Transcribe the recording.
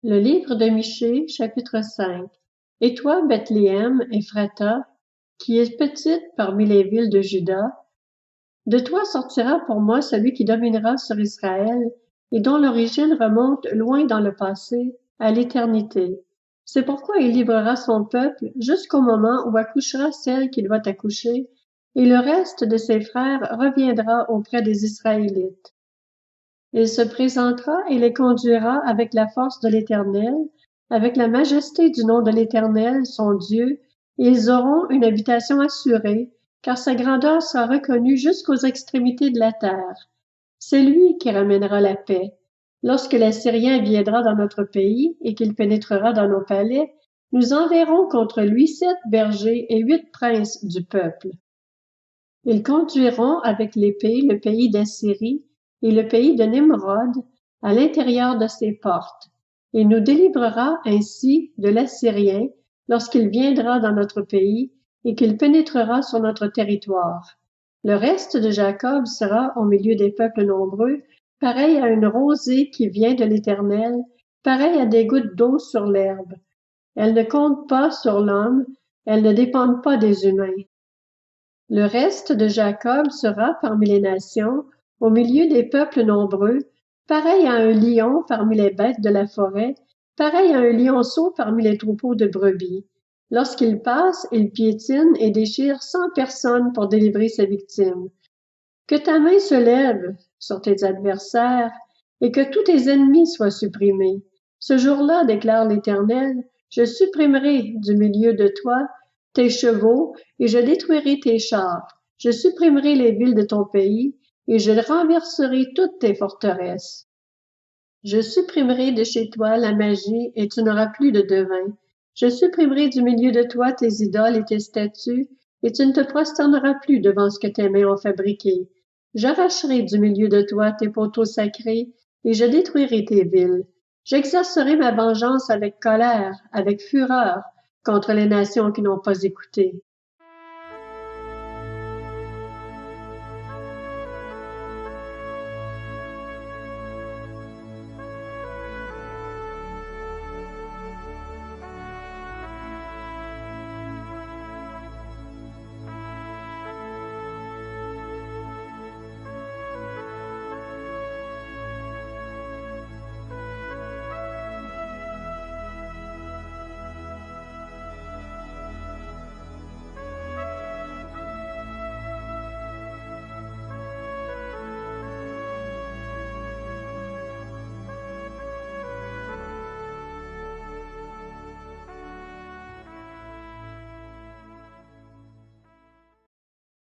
Le livre de Michée, chapitre 5. Et toi, Bethléem, Ephrata, qui es petite parmi les villes de Juda, de toi sortira pour moi celui qui dominera sur Israël, et dont l'origine remonte loin dans le passé, à l'éternité. C'est pourquoi il livrera son peuple jusqu'au moment où accouchera celle qu'il doit accoucher, et le reste de ses frères reviendra auprès des Israélites. Il se présentera et les conduira avec la force de l'Éternel, avec la majesté du nom de l'Éternel, son Dieu, et ils auront une habitation assurée, car sa grandeur sera reconnue jusqu'aux extrémités de la terre. C'est lui qui ramènera la paix. Lorsque l'Assyrien viendra dans notre pays et qu'il pénétrera dans nos palais, nous enverrons contre lui 7 bergers et 8 princes du peuple. Ils conduiront avec l'épée le pays d'Assyrie et le pays de Nimrod à l'intérieur de ses portes. Il nous délivrera ainsi de l'Assyrien lorsqu'il viendra dans notre pays et qu'il pénétrera sur notre territoire. Le reste de Jacob sera au milieu des peuples nombreux, pareil à une rosée qui vient de l'Éternel, pareil à des gouttes d'eau sur l'herbe. Elles ne comptent pas sur l'homme, elles ne dépendent pas des humains. Le reste de Jacob sera parmi les nations, au milieu des peuples nombreux, pareil à un lion parmi les bêtes de la forêt, pareil à un lionceau parmi les troupeaux de brebis. Lorsqu'il passe, il piétine et déchire 100 personnes pour délivrer ses victimes. Que ta main se lève sur tes adversaires et que tous tes ennemis soient supprimés. Ce jour-là, déclare l'Éternel, je supprimerai du milieu de toi tes chevaux, et je détruirai tes chars. Je supprimerai les villes de ton pays, et je renverserai toutes tes forteresses. Je supprimerai de chez toi la magie, et tu n'auras plus de devin. Je supprimerai du milieu de toi tes idoles et tes statues, et tu ne te prosterneras plus devant ce que tes mains ont fabriqué. J'arracherai du milieu de toi tes poteaux sacrés, et je détruirai tes villes. J'exercerai ma vengeance avec colère, avec fureur, contre les nations qui n'ont pas écouté.